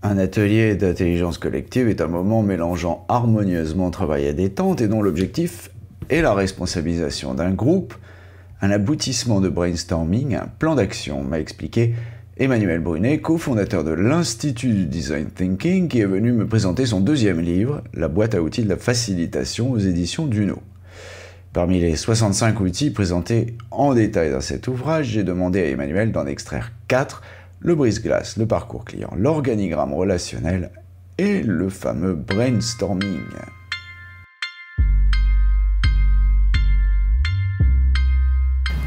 Un atelier d'intelligence collective est un moment mélangeant harmonieusement travail à détente et dont l'objectif est la responsabilisation d'un groupe, un aboutissement de brainstorming, un plan d'action, m'a expliqué Emmanuel Brunet, cofondateur de l'Institut du Design Thinking, qui est venu me présenter son deuxième livre, La boîte à outils de la facilitation aux éditions Duno. Parmi les 65 outils présentés en détail dans cet ouvrage, j'ai demandé à Emmanuel d'en extraire 4, le brise-glace, le parcours client, l'organigramme relationnel et le fameux brainstorming.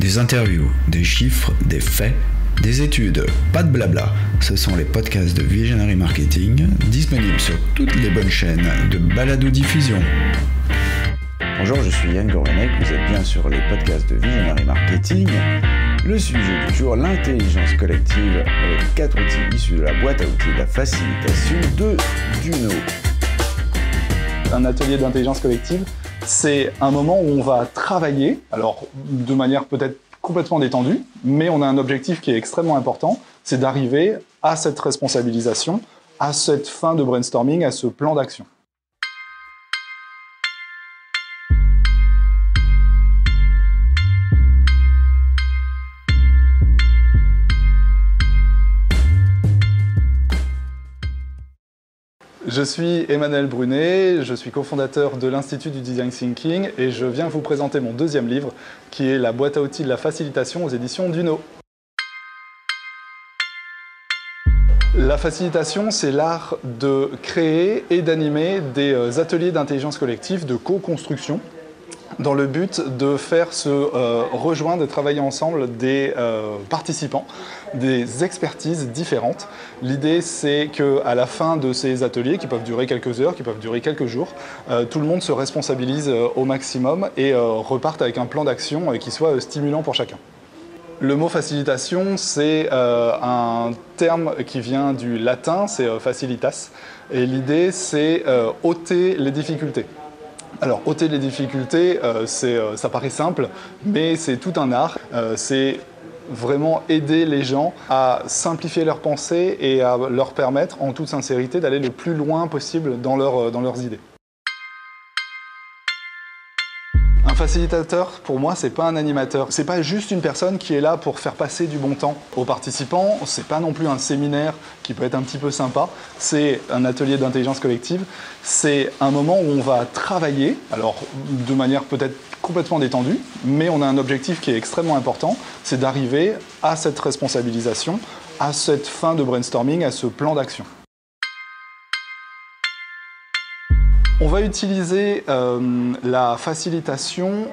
Des interviews, des chiffres, des faits, des études, pas de blabla. Ce sont les podcasts de Visionary Marketing, disponibles sur toutes les bonnes chaînes de balado-diffusion. Bonjour, je suis Yann Gourvenec, vous êtes bien sur les podcasts de Visionary Marketing. Le sujet du jour, l'intelligence collective avec 4 outils issus de la boîte à outils de la facilitation de Duno. Un atelier d'intelligence collective, c'est un moment où on va travailler, alors de manière peut-être complètement détendue, mais on a un objectif qui est extrêmement important, c'est d'arriver à cette responsabilisation, à cette fin de brainstorming, à ce plan d'action. Je suis Emmanuel Brunet, je suis cofondateur de l'Institut du Design Thinking et je viens vous présenter mon deuxième livre qui est La boîte à outils de la facilitation aux éditions Duno. La facilitation, c'est l'art de créer et d'animer des ateliers d'intelligence collective, de co-construction, dans le but de faire se rejoindre et travailler ensemble des participants, des expertises différentes. L'idée, c'est qu'à la fin de ces ateliers, qui peuvent durer quelques heures, qui peuvent durer quelques jours, tout le monde se responsabilise au maximum et reparte avec un plan d'action qui soit stimulant pour chacun. Le mot facilitation, c'est un terme qui vient du latin, c'est facilitas, et l'idée, c'est ôter les difficultés. Alors, ôter les difficultés, ça paraît simple, mais c'est tout un art. C'est vraiment aider les gens à simplifier leurs pensées et à leur permettre, en toute sincérité, d'aller le plus loin possible dans leurs idées. Un facilitateur, pour moi, c'est pas un animateur. C'est pas juste une personne qui est là pour faire passer du bon temps aux participants. C'est pas non plus un séminaire qui peut être un petit peu sympa. C'est un atelier d'intelligence collective. C'est un moment où on va travailler, alors de manière peut-être complètement détendue, mais on a un objectif qui est extrêmement important, c'est d'arriver à cette responsabilisation, à cette fin de brainstorming, à ce plan d'action. On va utiliser la facilitation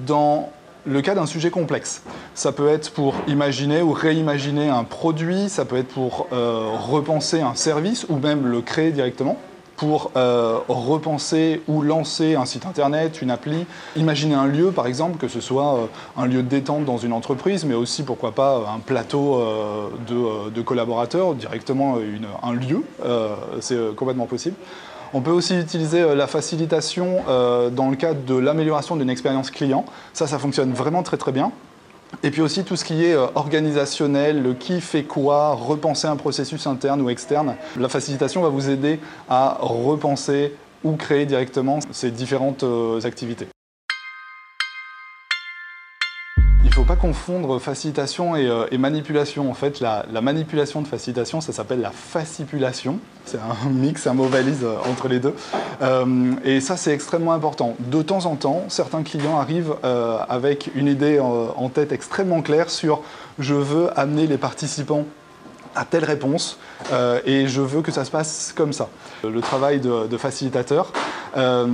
dans le cas d'un sujet complexe. Ça peut être pour imaginer ou réimaginer un produit, ça peut être pour repenser un service ou même le créer directement, pour repenser ou lancer un site internet, une appli, imaginer un lieu par exemple, que ce soit un lieu de détente dans une entreprise, mais aussi pourquoi pas un plateau de collaborateurs, directement un lieu, c'est complètement possible. On peut aussi utiliser la facilitation dans le cadre de l'amélioration d'une expérience client. Ça fonctionne vraiment très très bien. Et puis aussi tout ce qui est organisationnel, le qui fait quoi, repenser un processus interne ou externe. La facilitation va vous aider à repenser ou créer directement ces différentes activités. Il ne faut pas confondre facilitation et manipulation. En fait, la manipulation de facilitation, ça s'appelle la fascipulation. C'est un mix, un mot valise entre les deux. Et ça, c'est extrêmement important. De temps en temps, certains clients arrivent avec une idée en tête extrêmement claire sur « je veux amener les participants à telle réponse et je veux que ça se passe comme ça ». Le travail de facilitateur,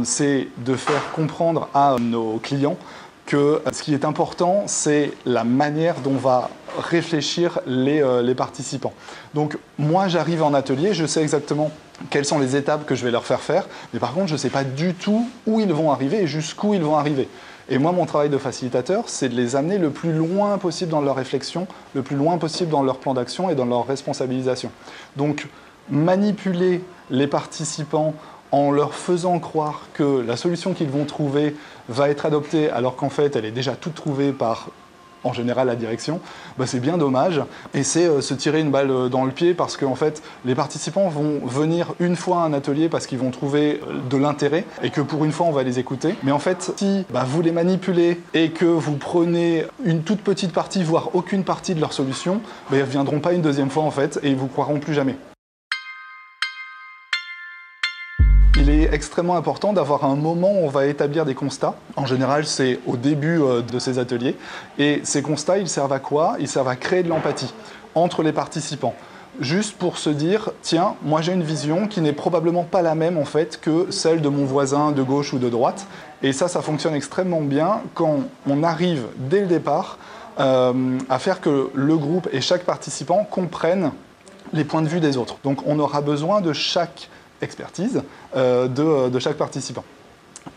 c'est de faire comprendre à nos clients que ce qui est important, c'est la manière dont va réfléchir les participants. Donc moi, j'arrive en atelier, je sais exactement quelles sont les étapes que je vais leur faire, mais par contre, je ne sais pas du tout où ils vont arriver et jusqu'où ils vont arriver. Et moi, mon travail de facilitateur, c'est de les amener le plus loin possible dans leur réflexion, le plus loin possible dans leur plan d'action et dans leur responsabilisation. Donc, manipuler les participants en leur faisant croire que la solution qu'ils vont trouver va être adoptée alors qu'en fait elle est déjà toute trouvée par en général la direction, c'est bien dommage. Et c'est se tirer une balle dans le pied parce qu'en fait, les participants vont venir une fois à un atelier parce qu'ils vont trouver de l'intérêt et que pour une fois, on va les écouter. Mais en fait, si vous les manipulez et que vous prenez une toute petite partie, voire aucune partie de leur solution, ils ne viendront pas une deuxième fois en fait et ils vous croiront plus jamais. Il est extrêmement important d'avoir un moment où on va établir des constats. En général, c'est au début de ces ateliers. Et ces constats, ils servent à quoi? Ils servent à créer de l'empathie entre les participants. Juste pour se dire, tiens, moi j'ai une vision qui n'est probablement pas la même en fait que celle de mon voisin de gauche ou de droite. Et ça fonctionne extrêmement bien quand on arrive dès le départ à faire que le groupe et chaque participant comprennent les points de vue des autres. Donc on aura besoin de chaque expertise de chaque participant.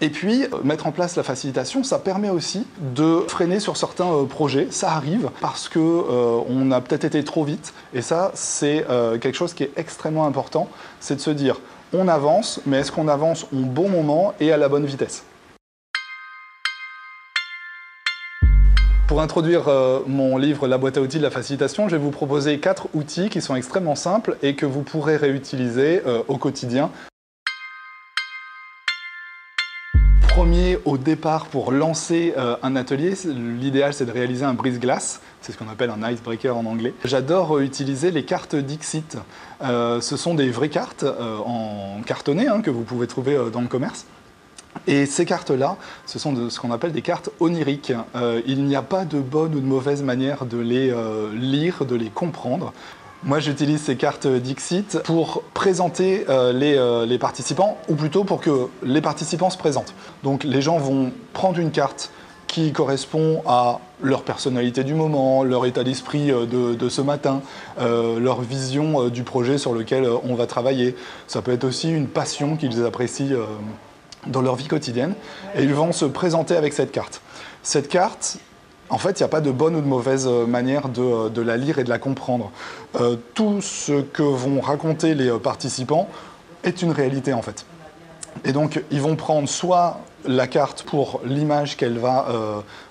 Et puis, mettre en place la facilitation, ça permet aussi de freiner sur certains projets. Ça arrive parce qu'on a peut-être été trop vite. Et ça, c'est quelque chose qui est extrêmement important. C'est de se dire, on avance, mais est-ce qu'on avance au bon moment et à la bonne vitesse? Pour introduire mon livre « La boîte à outils de la facilitation », je vais vous proposer 4 outils qui sont extrêmement simples et que vous pourrez réutiliser au quotidien. Premier, au départ, pour lancer un atelier, l'idéal c'est de réaliser un brise-glace. C'est ce qu'on appelle un icebreaker en anglais. J'adore utiliser les cartes Dixit. Ce sont des vraies cartes en cartonné que vous pouvez trouver dans le commerce. Et ces cartes-là, ce sont ce qu'on appelle des cartes oniriques. Il n'y a pas de bonne ou de mauvaise manière de les lire, de les comprendre. Moi, j'utilise ces cartes Dixit pour présenter les participants, ou plutôt pour que les participants se présentent. Donc, les gens vont prendre une carte qui correspond à leur personnalité du moment, leur état d'esprit de ce matin, leur vision du projet sur lequel on va travailler. Ça peut être aussi une passion qu'ils apprécient dans leur vie quotidienne, et ils vont se présenter avec cette carte. Cette carte, en fait, il n'y a pas de bonne ou de mauvaise manière de la lire et de la comprendre. Tout ce que vont raconter les participants est une réalité, en fait. Et donc, ils vont prendre soit la carte pour l'image qu'elle va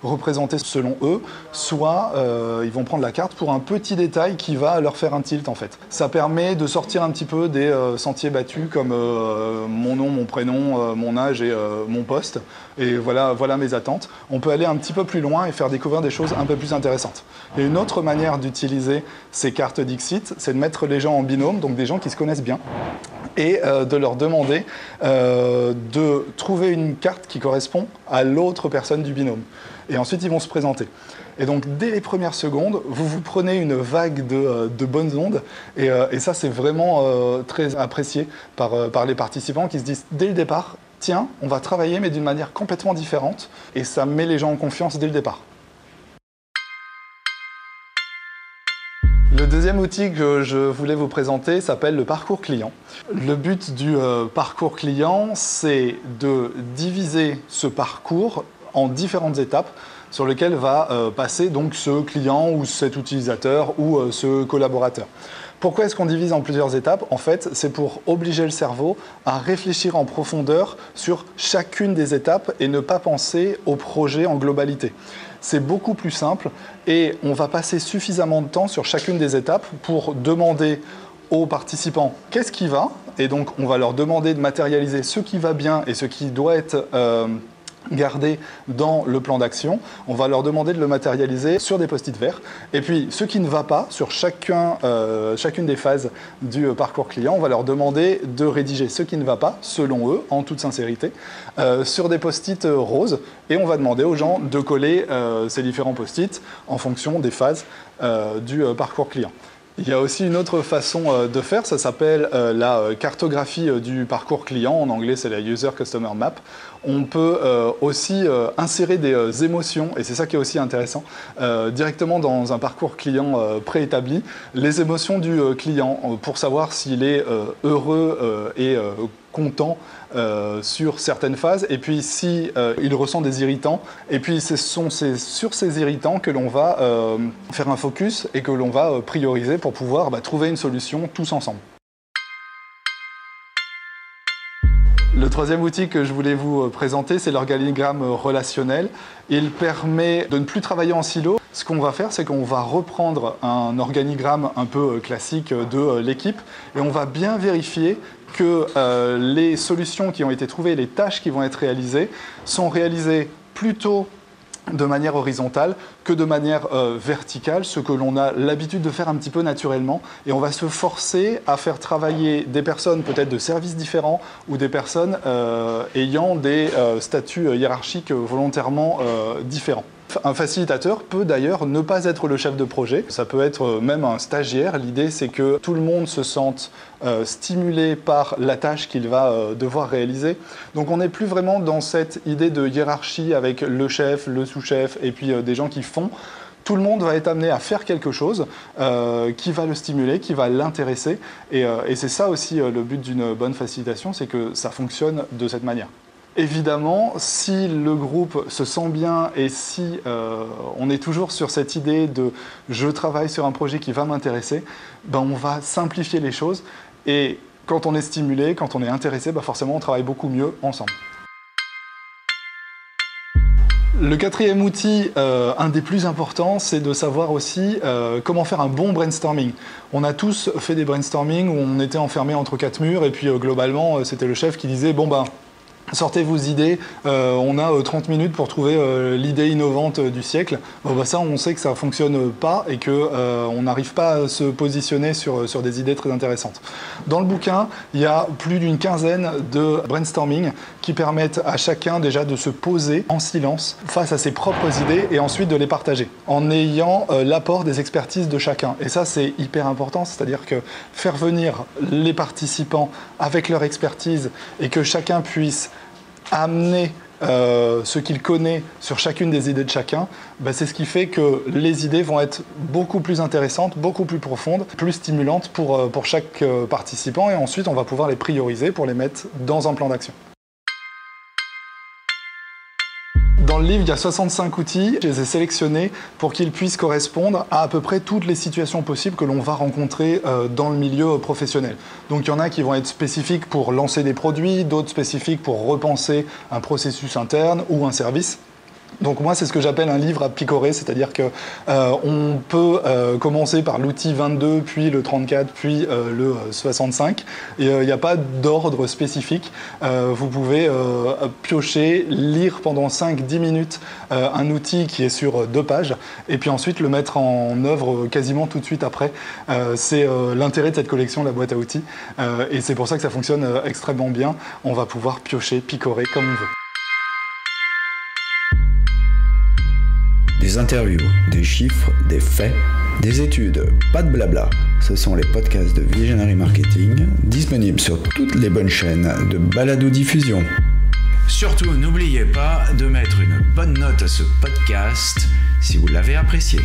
représenter selon eux, soit ils vont prendre la carte pour un petit détail qui va leur faire un tilt en fait. Ça permet de sortir un petit peu des sentiers battus comme mon nom, mon prénom, mon âge et mon poste. Et voilà mes attentes. On peut aller un petit peu plus loin et faire découvrir des choses un peu plus intéressantes. Et une autre manière d'utiliser ces cartes Dixit, c'est de mettre les gens en binôme, donc des gens qui se connaissent bien, et de leur demander de trouver une carte qui correspond à l'autre personne du binôme. Et ensuite, ils vont se présenter. Et donc, dès les premières secondes, vous prenez une vague de bonnes ondes. Et ça, c'est vraiment très apprécié par les participants qui se disent dès le départ, tiens, on va travailler, mais d'une manière complètement différente. Et ça met les gens en confiance dès le départ. Le deuxième outil que je voulais vous présenter s'appelle le parcours client. Le but du parcours client, c'est de diviser ce parcours en différentes étapes sur lesquelles va passer donc ce client ou cet utilisateur ou ce collaborateur. Pourquoi est-ce qu'on divise en plusieurs étapes? En fait, c'est pour obliger le cerveau à réfléchir en profondeur sur chacune des étapes et ne pas penser au projet en globalité. C'est beaucoup plus simple et on va passer suffisamment de temps sur chacune des étapes pour demander aux participants qu'est-ce qui va, et donc on va leur demander de matérialiser ce qui va bien et ce qui doit être gardé dans le plan d'action. On va leur demander de le matérialiser sur des post-it verts. Et puis, ce qui ne va pas, sur chacune des phases du parcours client, on va leur demander de rédiger ce qui ne va pas, selon eux, en toute sincérité, sur des post-it roses. Et on va demander aux gens de coller ces différents post-it en fonction des phases du parcours client. Il y a aussi une autre façon de faire, ça s'appelle la cartographie du parcours client. En anglais, c'est la User Customer Map. On peut aussi insérer des émotions, et c'est ça qui est aussi intéressant, directement dans un parcours client préétabli. Les émotions du client, pour savoir s'il est heureux et content sur certaines phases, et puis si il ressent des irritants, et puis c'est sur ces irritants que l'on va faire un focus et que l'on va prioriser pour pouvoir trouver une solution tous ensemble. Le troisième outil que je voulais vous présenter, c'est l'organigramme relationnel. Il permet de ne plus travailler en silo. Ce qu'on va faire, c'est qu'on va reprendre un organigramme un peu classique de l'équipe et on va bien vérifier que les solutions qui ont été trouvées, les tâches qui vont être réalisées, sont réalisées plutôt de manière horizontale que de manière verticale, ce que l'on a l'habitude de faire un petit peu naturellement. Et on va se forcer à faire travailler des personnes peut-être de services différents ou des personnes ayant des statuts hiérarchiques volontairement différents. Un facilitateur peut d'ailleurs ne pas être le chef de projet, ça peut être même un stagiaire. L'idée, c'est que tout le monde se sente stimulé par la tâche qu'il va devoir réaliser. Donc on n'est plus vraiment dans cette idée de hiérarchie avec le chef, le sous-chef et puis des gens qui font. Tout le monde va être amené à faire quelque chose qui va le stimuler, qui va l'intéresser. Et c'est ça aussi le but d'une bonne facilitation, c'est que ça fonctionne de cette manière. Évidemment, si le groupe se sent bien et si on est toujours sur cette idée de « je travaille sur un projet qui va m'intéresser », ben on va simplifier les choses et quand on est stimulé, quand on est intéressé, ben forcément on travaille beaucoup mieux ensemble. Le quatrième outil, un des plus importants, c'est de savoir aussi comment faire un bon brainstorming. On a tous fait des brainstorming où on était enfermés entre quatre murs et puis globalement c'était le chef qui disait « bon ben, sortez vos idées, on a 30 minutes pour trouver l'idée innovante du siècle. » Bon, bah ça, on sait que ça ne fonctionne pas et qu'on n'arrive pas à se positionner sur des idées très intéressantes. Dans le bouquin, il y a plus d'une quinzaine de brainstorming qui permettent à chacun déjà de se poser en silence face à ses propres idées et ensuite de les partager en ayant l'apport des expertises de chacun. Et ça, c'est hyper important, c'est-à-dire que faire venir les participants avec leur expertise et que chacun puisse amener ce qu'il connaît sur chacune des idées de chacun, ben c'est ce qui fait que les idées vont être beaucoup plus intéressantes, beaucoup plus profondes, plus stimulantes pour chaque participant et ensuite on va pouvoir les prioriser pour les mettre dans un plan d'action. Dans le livre, il y a 65 outils. Je les ai sélectionnés pour qu'ils puissent correspondre à peu près toutes les situations possibles que l'on va rencontrer dans le milieu professionnel. Donc il y en a qui vont être spécifiques pour lancer des produits, d'autres spécifiques pour repenser un processus interne ou un service. Donc moi, c'est ce que j'appelle un livre à picorer, c'est-à-dire qu'on peut commencer par l'outil 22, puis le 34, puis le 65. Il n'y a pas d'ordre spécifique. Vous pouvez piocher, lire pendant 5-10 minutes un outil qui est sur 2 pages, et puis ensuite le mettre en œuvre quasiment tout de suite après. C'est l'intérêt de cette collection, la boîte à outils, et c'est pour ça que ça fonctionne extrêmement bien. On va pouvoir piocher, picorer comme on veut. Des interviews, des chiffres, des faits, des études, pas de blabla. Ce sont les podcasts de Visionary Marketing, disponibles sur toutes les bonnes chaînes de balado-diffusion. Surtout, n'oubliez pas de mettre une bonne note à ce podcast si vous l'avez apprécié.